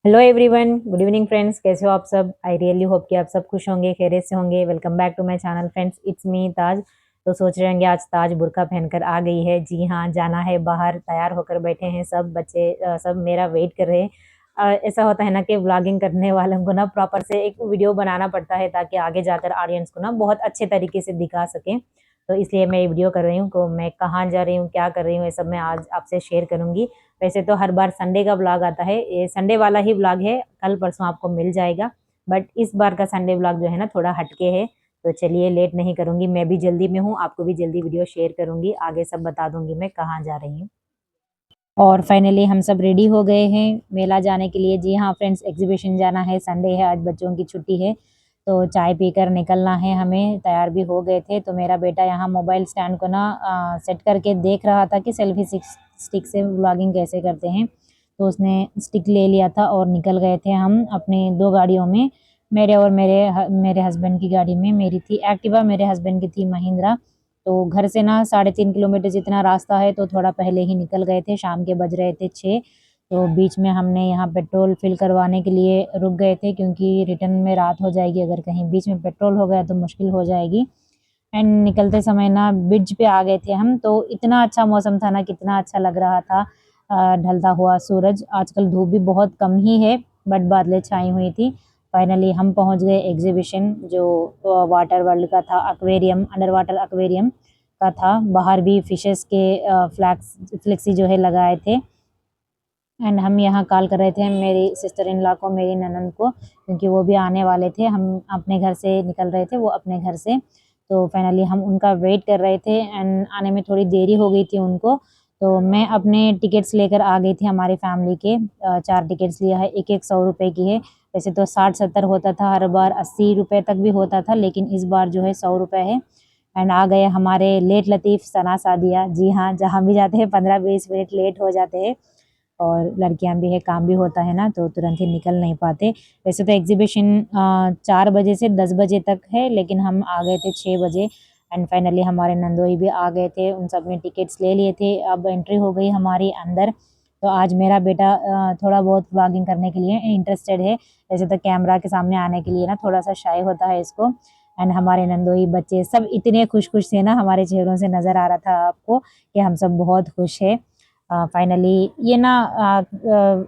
Hello everyone, good evening friends. कैसे हो आप सब? आई रियली होप कि आप सब खुश होंगे, खैरियत से होंगे। Welcome back to my channel friends, it's me Taj. तो सोच रहे होंगे आज ताज बुर्का पहनकर आ गई है। जी हाँ, जाना है बाहर, तैयार होकर बैठे हैं सब बच्चे, सब मेरा वेट कर रहे हैं। ऐसा होता है ना कि व्लॉगिंग करने वालों को ना प्रॉपर से एक वीडियो बनाना पड़ता है ताकि आगे जाकर ऑडियंस को ना बहुत अच्छे तरीके से दिखा सकें। तो इसलिए मैं ये वीडियो कर रही हूँ। को मैं कहाँ जा रही हूँ, क्या कर रही हूँ, ये सब मैं आज आपसे शेयर करूंगी। वैसे तो हर बार संडे का व्लॉग आता है, ये संडे वाला ही व्लॉग है, कल परसों आपको मिल जाएगा। बट इस बार का संडे व्लॉग जो है ना थोड़ा हटके है। तो चलिए लेट नहीं करूंगी, मैं भी जल्दी में हूँ, आपको भी जल्दी वीडियो शेयर करूंगी, आगे सब बता दूंगी मैं कहाँ जा रही हूँ। और फाइनली हम सब रेडी हो गए हैं मेला जाने के लिए। जी हाँ फ्रेंड्स, एग्जीबिशन जाना है, संडे है, आज बच्चों की छुट्टी है। तो चाय पीकर निकलना है हमें। तैयार भी हो गए थे तो मेरा बेटा यहाँ मोबाइल स्टैंड को ना सेट करके देख रहा था कि सेल्फी स्टिक से व्लॉगिंग कैसे करते हैं। तो उसने स्टिक ले लिया था और निकल गए थे हम अपनी दो गाड़ियों में। मेरे और मेरे हस्बैंड की गाड़ी में, मेरी थी एक्टिवा, मेरे हस्बैंड की थी महिंद्रा। तो घर से ना 3.5 किलोमीटर जितना रास्ता है, तो थोड़ा पहले ही निकल गए थे। शाम के बज रहे थे 6। तो बीच में हमने यहाँ पेट्रोल फिल करवाने के लिए रुक गए थे, क्योंकि रिटर्न में रात हो जाएगी, अगर कहीं बीच में पेट्रोल हो गया तो मुश्किल हो जाएगी। एंड निकलते समय ना ब्रिज पे आ गए थे हम। तो इतना अच्छा मौसम था ना, कितना अच्छा लग रहा था। ढलता हुआ सूरज, आजकल धूप भी बहुत कम ही है, बट बादलें छाई हुई थी। फाइनली हम पहुंच गए एग्जीबिशन, जो वाटर वर्ल्ड का था, एक्वेरियम, अंडर वाटर एक्वेरियम का था। बाहर भी फिशेस के फ्लेक्सी जो है लगाए थे। एंड हम यहाँ कॉल कर रहे थे मेरी सिस्टर इन लॉ को, मेरी ननंद को, क्योंकि वो भी आने वाले थे। हम अपने घर से निकल रहे थे, वो अपने घर से। तो फाइनली हम उनका वेट कर रहे थे एंड आने में थोड़ी देरी हो गई थी उनको। तो मैं अपने टिकट्स लेकर आ गई थी, हमारी फैमिली के 4 टिकट्स लिया है, एक एक 100 रुपए की है। वैसे तो 60-70 होता था हर बार, 80 रुपए तक भी होता था, लेकिन इस बार जो है 100 रुपए है। एंड आ गए हमारे लेट लतीफ़ सना सादिया। जी हाँ, जहाँ भी जाते हैं 15-20 मिनट लेट हो जाते हैं। और लड़कियां भी है, काम भी होता है ना, तो तुरंत ही निकल नहीं पाते। वैसे तो एग्जीबिशन 4 बजे से 10 बजे तक है, लेकिन हम आ गए थे 6 बजे। एंड फाइनली हमारे नंदोई भी आ गए थे, उन सब ने टिकट्स ले लिए थे। अब एंट्री हो गई हमारी अंदर। तो आज मेरा बेटा थोड़ा बहुत व्लॉगिंग करने के लिए इंटरेस्टेड है। वैसे तो कैमरा के सामने आने के लिए ना थोड़ा सा शाय होता है इसको। एंड हमारे नंदोई बच्चे सब इतने खुश खुश थे ना, हमारे चेहरों से नज़र आ रहा था आपको कि हम सब बहुत खुश है। फाइनली ये ना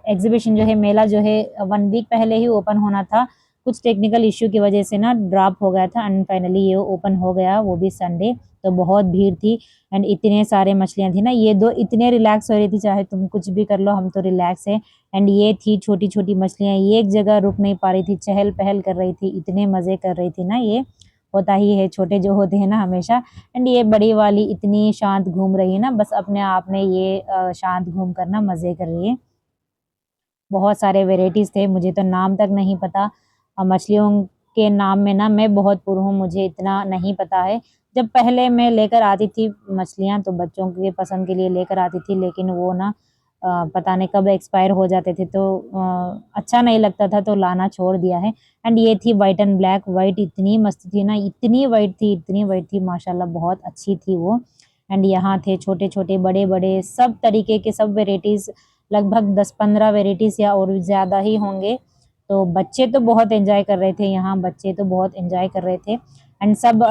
एग्जीबिशन जो है, मेला जो है, 1 वीक पहले ही ओपन होना था। कुछ टेक्निकल इश्यू की वजह से ना ड्रॉप हो गया था, एंड फाइनली ये ओपन हो गया, वो भी संडे। तो बहुत भीड़ थी एंड इतने सारे मछलियां थी ना, ये दो इतने रिलैक्स हो रही थी, चाहे तुम कुछ भी कर लो हम तो रिलैक्स है। एंड ये थी छोटी छोटी मछलियां, ये एक जगह रुक नहीं पा रही थी, चहल पहल कर रही थी, इतने मजे कर रही थी ना। ये होता ही है, छोटे जो होते हैं ना हमेशा। एंड ये बड़ी वाली इतनी शांत घूम रही है ना, बस अपने आप में ये शांत घूम कर ना मजे कर रही है। बहुत सारे वेराइटीज थे, मुझे तो नाम तक नहीं पता। मछलियों के नाम में ना मैं बहुत पुर हूँ, मुझे इतना नहीं पता है। जब पहले मैं लेकर आती थी मछलियाँ, तो बच्चों के पसंद के लिए लेकर आती थी, लेकिन वो ना पता नहीं कब एक्सपायर हो जाते थे, तो अच्छा नहीं लगता था, तो लाना छोड़ दिया है। एंड ये थी वाइट एंड ब्लैक। वाइट इतनी मस्त थी ना, इतनी वाइट थी, इतनी वाइट थी, माशाल्लाह बहुत अच्छी थी वो। एंड यहाँ थे छोटे छोटे, बड़े बड़े, सब तरीके के, सब वेराइटीज, लगभग 10-15 वेराइटीज या और ज़्यादा ही होंगे। तो बच्चे तो बहुत एंजॉय कर रहे थे, यहाँ बच्चे तो बहुत एंजॉय कर रहे थे। एंड सब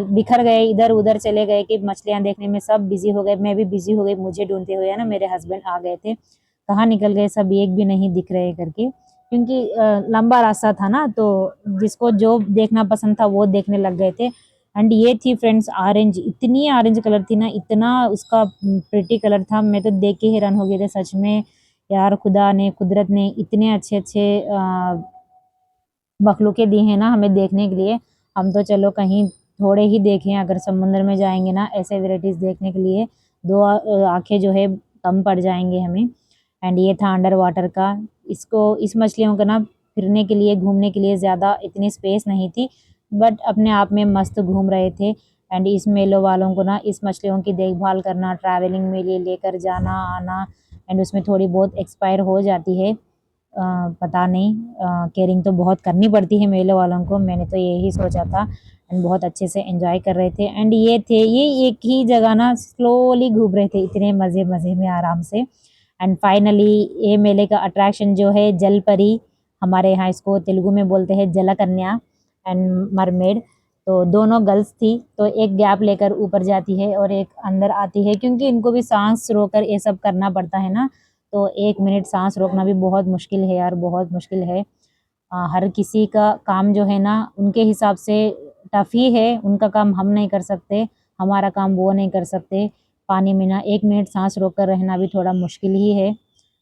बिखर गए, इधर उधर चले गए कि मछलियाँ देखने में सब बिजी हो गए, मैं भी बिजी हो गई, मुझे ढूंढते हुए ना मेरे हस्बैंड आ गए थे। कहाँ निकल गए सब, एक भी नहीं दिख रहे करके, क्योंकि लंबा रास्ता था ना, तो जिसको जो देखना पसंद था वो देखने लग गए थे। एंड ये थी फ्रेंड्स ऑरेंज, इतनी ऑरेंज कलर थी ना, इतना उसका प्रिटी कलर था, मैं तो देख के हैरान हो गए थे सच में। यार खुदा ने, कुदरत ने इतने अच्छे अच्छे मखलूकें दी हैं ना हमें देखने के लिए। हम तो चलो कहीं थोड़े ही देखें, अगर समुद्र में जाएंगे ना ऐसे वेराइटीज देखने के लिए, दो आंखें जो है कम पड़ जाएंगे हमें। एंड ये था अंडर वाटर का। इस मछलियों को ना फिरने के लिए, घूमने के लिए ज़्यादा इतनी स्पेस नहीं थी, बट अपने आप में मस्त घूम रहे थे। एंड इस मेलों वालों को ना इस मछलियों की देखभाल करना, ट्रैवलिंग में लिए लेकर जाना आना, एंड उसमें थोड़ी बहुत एक्सपायर हो जाती है। पता नहीं, केयरिंग तो बहुत करनी पड़ती है मेले वालों को, मैंने तो यही सोचा था। एंड बहुत अच्छे से एंजॉय कर रहे थे। एंड ये एक ही जगह ना स्लोली घूम रहे थे, इतने मज़े मज़े में आराम से। एंड फाइनली ये मेले का अट्रैक्शन जो है जलपरी, हमारे यहाँ इसको तेलुगु में बोलते हैं जलकन्या एंड मरमेड। तो दोनों गर्ल्स थी, तो एक गैप लेकर ऊपर जाती है और एक अंदर आती है, क्योंकि इनको भी सांस रोककर ये सब करना पड़ता है ना। तो 1 मिनट सांस रोकना भी बहुत मुश्किल है यार, बहुत मुश्किल है। हर किसी का काम जो है ना उनके हिसाब से टफ ही है, उनका काम हम नहीं कर सकते, हमारा काम वो नहीं कर सकते। पानी में ना 1 मिनट सांस रोक कर रहना भी थोड़ा मुश्किल ही है,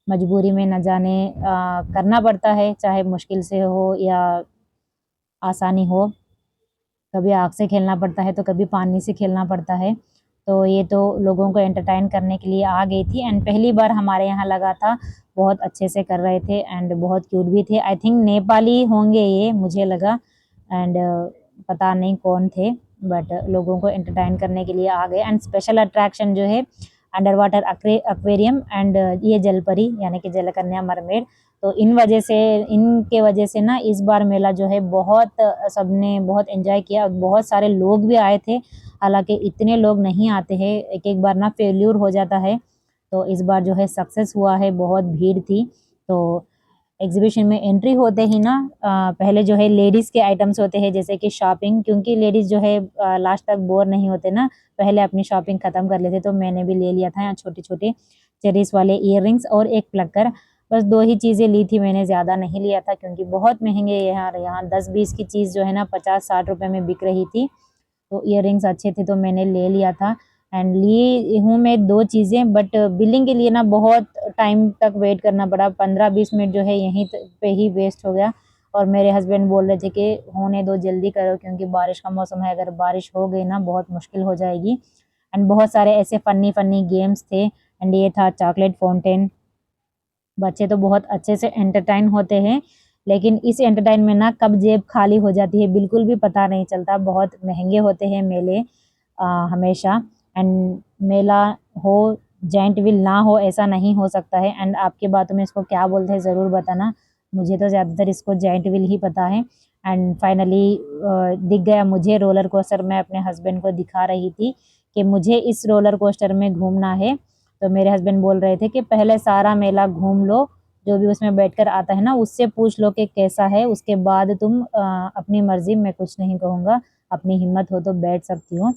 मजबूरी में न जाने करना पड़ता है, चाहे मुश्किल से हो या आसानी हो। कभी आग से खेलना पड़ता है तो कभी पानी से खेलना पड़ता है। तो ये तो लोगों को एंटरटेन करने के लिए आ गई थी एंड पहली बार हमारे यहाँ लगा था, बहुत अच्छे से कर रहे थे एंड बहुत क्यूट भी थे। आई थिंक नेपाली होंगे ये, मुझे लगा। एंड पता नहीं कौन थे, बट लोगों को एंटरटेन करने के लिए आ गए। एंड स्पेशल अट्रैक्शन जो है अंडर वाटर एक्वेरियम एंड ये जलपरी यानी कि जलकन्या मरमेड। तो इनके वजह से ना इस बार मेला जो है बहुत सबने बहुत एंजॉय किया और बहुत सारे लोग भी आए थे। हालांकि इतने लोग नहीं आते हैं, एक एक बार ना फेल्यूर हो जाता है। तो इस बार जो है सक्सेस हुआ है, बहुत भीड़ थी। तो एग्जीबिशन में एंट्री होते ही ना पहले जो है लेडीज के आइटम्स होते हैं, जैसे कि शॉपिंग, क्योंकि लेडीज जो है लास्ट तक बोर नहीं होते ना, पहले अपनी शॉपिंग खत्म कर लेते। तो मैंने भी ले लिया था यहाँ छोटे छोटे चेरीज वाले इयररिंग्स और एक प्लकर। बस 2 ही चीज़ें ली थी मैंने, ज़्यादा नहीं लिया था क्योंकि बहुत महंगे यहाँ 10-20 की चीज़ जो है ना 50-60 रुपए में बिक रही थी। तो इयररिंग्स अच्छे थे तो मैंने ले लिया था। एंड ली हूँ मैं 2 चीज़ें, बट बिलिंग के लिए ना बहुत टाइम तक वेट करना पड़ा, 15-20 मिनट जो है यहीं पे ही वेस्ट हो गया। और मेरे हस्बैंड बोल रहे थे कि होने दो, जल्दी करो, क्योंकि बारिश का मौसम है, अगर बारिश हो गई ना बहुत मुश्किल हो जाएगी। एंड बहुत सारे ऐसे फनी फनी गेम्स थे एंड ये था चॉकलेट फाउंटेन। बच्चे तो बहुत अच्छे से एंटरटेन होते हैं, लेकिन इस एंटरटेन में ना कब जेब खाली हो जाती है बिल्कुल भी पता नहीं चलता। बहुत महंगे होते हैं मेले हमेशा। एंड मेला हो, जाइंट व्हील ना हो ऐसा नहीं हो सकता है। एंड आपकी बातों में इसको क्या बोलते हैं ज़रूर बताना, मुझे तो ज़्यादातर इसको जाइंट व्हील ही पता है। एंड फाइनली दिख गया मुझे रोलर कोस्टर, मैं अपने हस्बैंड को दिखा रही थी कि मुझे इस रोलर कोस्टर में घूमना है। तो मेरे हस्बैंड बोल रहे थे कि पहले सारा मेला घूम लो, जो भी उसमें बैठकर आता है ना उससे पूछ लो कि कैसा है, उसके बाद तुम अपनी मर्जी, मैं कुछ नहीं कहूँगा, अपनी हिम्मत हो तो बैठ सकती हो।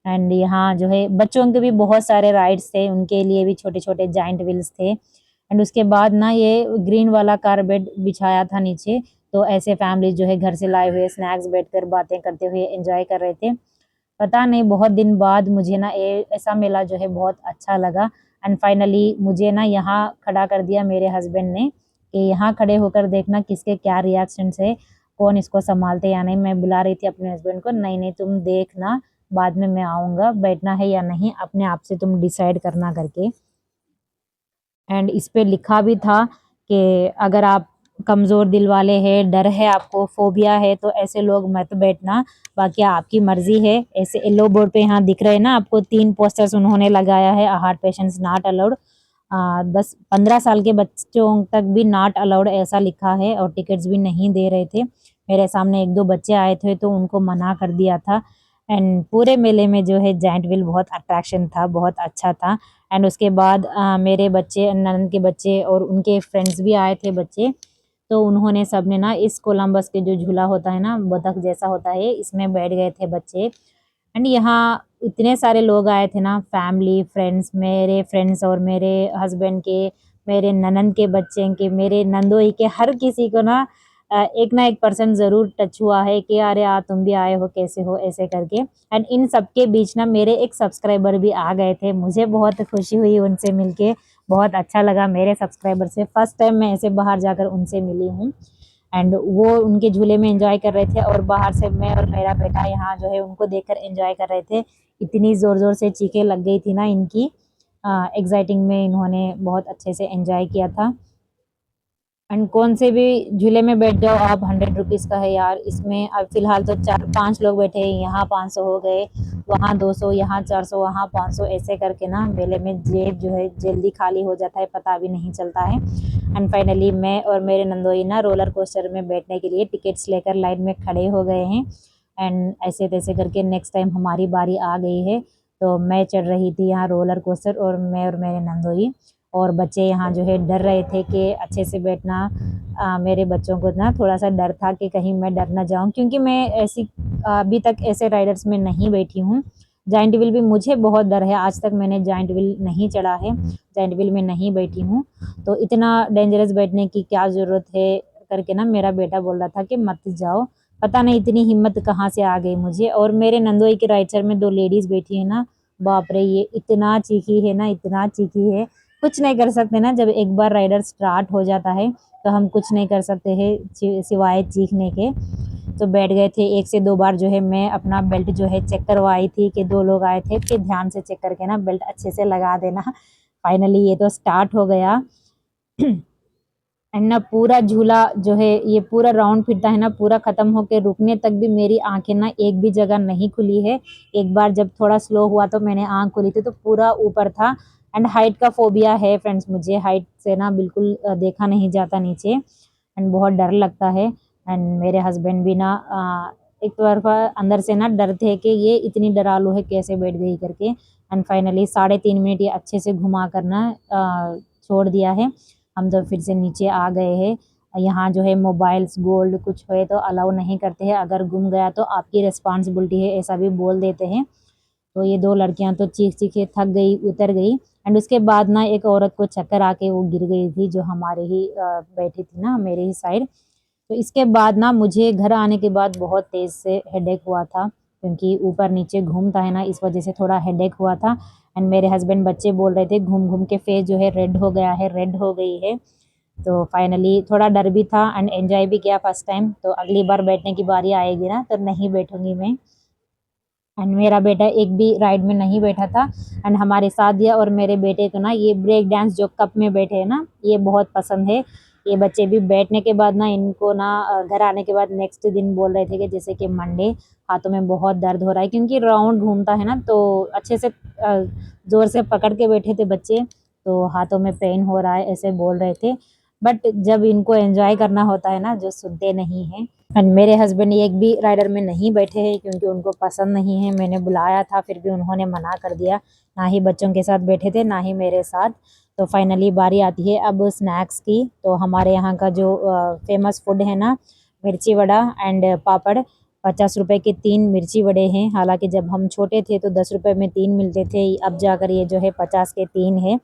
एंड यहाँ जो है बच्चों के भी बहुत सारे राइड्स थे, उनके लिए भी छोटे छोटे जाइंट व्हील्स थे। एंड उसके बाद ना ये ग्रीन वाला कारपेट बिछाया था नीचे, तो ऐसे फैमिली जो है घर से लाए हुए स्नैक्स बैठकर बातें करते हुए एंजॉय कर रहे थे। पता नहीं बहुत दिन बाद मुझे ना ये ऐसा मेला जो है बहुत अच्छा लगा। एंड फाइनली मुझे ना यहाँ खड़ा कर दिया मेरे हस्बैंड ने कि यहाँ खड़े होकर देखना किसके क्या रिएक्शंस है, कौन इसको संभालते या नहीं। मैं बुला रही थी अपने हस्बैंड को, नहीं नहीं तुम देखना, बाद में मैं आऊँगा, बैठना है या नहीं अपने आप से तुम डिसाइड करना करके। एंड इस पे लिखा भी था कि अगर आप कमज़ोर दिल वाले हैं, डर है आपको, फोबिया है, तो ऐसे लोग मत बैठना, बाकी आपकी मर्जी है। ऐसे येलो बोर्ड पे यहाँ दिख रहे हैं ना आपको 3 पोस्टर्स उन्होंने लगाया है, हार्ट पेशेंट्स नॉट अलाउड। 10-15 साल के बच्चों तक भी नॉट अलाउड ऐसा लिखा है, और टिकट्स भी नहीं दे रहे थे। मेरे सामने 1-2 बच्चे आए थे तो उनको मना कर दिया था। एंड पूरे मेले में जो है जाइंट व्हील बहुत अट्रैक्शन था, बहुत अच्छा था। एंड उसके बाद मेरे बच्चे, ननद के बच्चे और उनके फ्रेंड्स भी आए थे बच्चे, तो उन्होंने सबने ना इस कोलंबस के जो झूला होता है ना बतख जैसा होता है, इसमें बैठ गए थे बच्चे। एंड यहाँ इतने सारे लोग आए थे ना, फैमिली फ्रेंड्स, मेरे फ्रेंड्स और मेरे हस्बैंड के, मेरे ननद के बच्चे के, मेरे नंदोई के, हर किसी को एक ना एक पर्सन ज़रूर टच हुआ है कि अरे तुम भी आए हो, कैसे हो, ऐसे करके। एंड इन सबके बीच ना मेरे एक सब्सक्राइबर भी आ गए थे, मुझे बहुत खुशी हुई उनसे मिलके, बहुत अच्छा लगा मेरे सब्सक्राइबर से। फर्स्ट टाइम मैं ऐसे बाहर जाकर उनसे मिली हूँ। एंड वो उनके झूले में एंजॉय कर रहे थे और बाहर से मैं और मेरा बेटा यहाँ जो है उनको देखकर एंजॉय कर रहे थे। इतनी ज़ोर ज़ोर से चीखें लग गई थी ना इनकी, एक्साइटिंग में इन्होंने बहुत अच्छे से एंजॉय किया था। एंड कौन से भी झूले में बैठ जाओ आप, 100 रुपीज़ का है यार। इसमें अब फिलहाल तो 4-5 लोग बैठे हैं, यहाँ 500 हो गए, वहाँ 200, यहाँ 400, वहाँ 500, ऐसे करके ना मेले में जेब जो है जल्दी खाली हो जाता है, पता भी नहीं चलता है। एंड फाइनली मैं और मेरे नंदोई ना रोलर कोस्टर में बैठने के लिए टिकट्स लेकर लाइन में खड़े हो गए हैं। एंड ऐसे तैसे करके नेक्स्ट टाइम हमारी बारी आ गई है। तो मैं चढ़ रही थी यहाँ रोलर कोस्टर, और मैं और मेरे नंदोई, और बच्चे यहाँ जो है डर रहे थे कि अच्छे से बैठना। मेरे बच्चों को ना थोड़ा सा डर था कि कहीं मैं डर ना जाऊं, क्योंकि मैं ऐसी अभी तक ऐसे राइडर्स में नहीं बैठी हूँ। जाइंट व्हील भी मुझे बहुत डर है, आज तक मैंने जाइंट व्हील नहीं चढ़ा है, जाइंट व्हील में नहीं बैठी हूँ। तो इतना डेंजरस बैठने की क्या ज़रूरत है करके ना मेरा बेटा बोल रहा था कि मत जाओ। पता नहीं इतनी हिम्मत कहाँ से आ गई मुझे। और मेरे नंदोई के राइट साइड में 2 लेडीज़ बैठी है ना, बाप रे ये इतना चीखी है ना, इतना चीखी है। कुछ नहीं कर सकते ना, जब एक बार राइडर स्टार्ट हो जाता है तो हम कुछ नहीं कर सकते हैं सिवाय चीखने के। तो बैठ गए थे, 1 से 2 बार जो है मैं अपना बेल्ट जो है चेक करवाई थी कि 2 लोग आए थे कि ध्यान से चेक करके ना बेल्ट अच्छे से लगा देना। फाइनली ये तो स्टार्ट हो गया। एंड ना पूरा झूला जो है ये पूरा राउंड फिरता है ना, पूरा खत्म होके रुकने तक भी मेरी आंखें ना एक भी जगह नहीं खुली है। एक बार जब थोड़ा स्लो हुआ तो मैंने आंख खोली थी तो पूरा ऊपर था। एंड हाइट का फोबिया है फ्रेंड्स, मुझे हाइट से ना बिल्कुल देखा नहीं जाता नीचे, एंड बहुत डर लगता है। एंड मेरे हस्बैंड भी ना एक तरफा अंदर से ना डर थे कि ये इतनी डरालू है कैसे बैठ गई करके। एंड फाइनली 3.5 मिनट ये अच्छे से घुमा करना छोड़ दिया है। हम तो फिर से नीचे आ गए हैं। यहाँ जो है मोबाइल्स गोल्ड कुछ है तो अलाउ नहीं करते हैं, अगर गुम गया तो आपकी रिस्पॉन्सिबिलिटी है, ऐसा भी बोल देते हैं। तो ये 2 लड़कियां तो चीख चीखे थक गई, उतर गई। एंड उसके बाद ना एक औरत को चक्कर आके वो गिर गई थी, जो हमारे ही बैठी थी ना मेरे ही साइड। तो इसके बाद ना मुझे घर आने के बाद बहुत तेज से हेडेक हुआ था, क्योंकि ऊपर नीचे घूमता है ना, इस वजह से थोड़ा हेडेक हुआ था। एंड मेरे हस्बैंड बच्चे बोल रहे थे घूम घूम के फेस जो है रेड हो गया है, रेड हो गई है। तो फाइनली थोड़ा डर भी था एंड एंजॉय भी किया फर्स्ट टाइम। तो अगली बार बैठने की बारी आएगी ना तो नहीं बैठूंगी मैं। एंड मेरा बेटा एक भी राइड में नहीं बैठा था। एंड हमारे साथ दिया और मेरे बेटे को ना ये ब्रेक डांस जो कप में बैठे हैं ना, ये बहुत पसंद है। ये बच्चे भी बैठने के बाद ना इनको ना घर आने के बाद नेक्स्ट दिन बोल रहे थे कि जैसे कि मंडे हाथों में बहुत दर्द हो रहा है, क्योंकि राउंड घूमता है ना तो अच्छे से जोर से पकड़ के बैठे थे बच्चे, तो हाथों में पेन हो रहा है ऐसे बोल रहे थे। बट जब इनको एंजॉय करना होता है ना, जो सुनते नहीं हैं। एंड मेरे हस्बैंड एक भी राइडर में नहीं बैठे हैं, क्योंकि उनको पसंद नहीं है। मैंने बुलाया था फिर भी उन्होंने मना कर दिया, ना ही बच्चों के साथ बैठे थे ना ही मेरे साथ। तो फाइनली बारी आती है अब स्नैक्स की। तो हमारे यहाँ का जो फेमस फूड है ना, मिर्ची वड़ा एंड पापड़। 50 रुपए के 3 मिर्ची वड़े हैं। हालांकि जब हम छोटे थे तो 10 रुपए में 3 मिलते थे, अब जाकर ये जो है 50 के 3 है।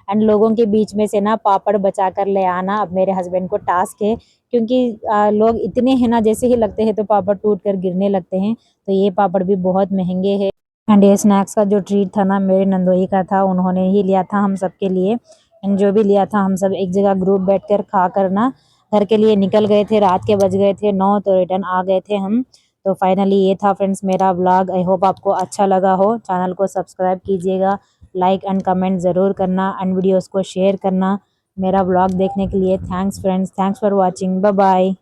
एंड लोगों के बीच में से ना पापड़ बचा कर ले आना अब मेरे हस्बैंड को टास्क है, क्योंकि लोग इतने हैं ना, जैसे ही लगते हैं तो पापड़ टूट कर गिरने लगते हैं। तो ये पापड़ भी बहुत महंगे हैं। एंड ये स्नैक्स का जो ट्रीट था ना मेरे नंदोई का था, उन्होंने ही लिया था हम सबके लिए। एंड जो भी लिया था हम सब एक जगह ग्रुप बैठकर खा कर ना घर के लिए निकल गए थे। रात के बज गए थे 9, तो रिटर्न आ गए थे हम। तो फाइनली ये था फ्रेंड्स मेरा व्लॉग। आई होप आपको अच्छा लगा हो। चैनल को सब्सक्राइब कीजिएगा, लाइक एंड कमेंट ज़रूर करना एंड वीडियोस को शेयर करना। मेरा व्लॉग देखने के लिए thanks friends, thanks for watching, bye bye.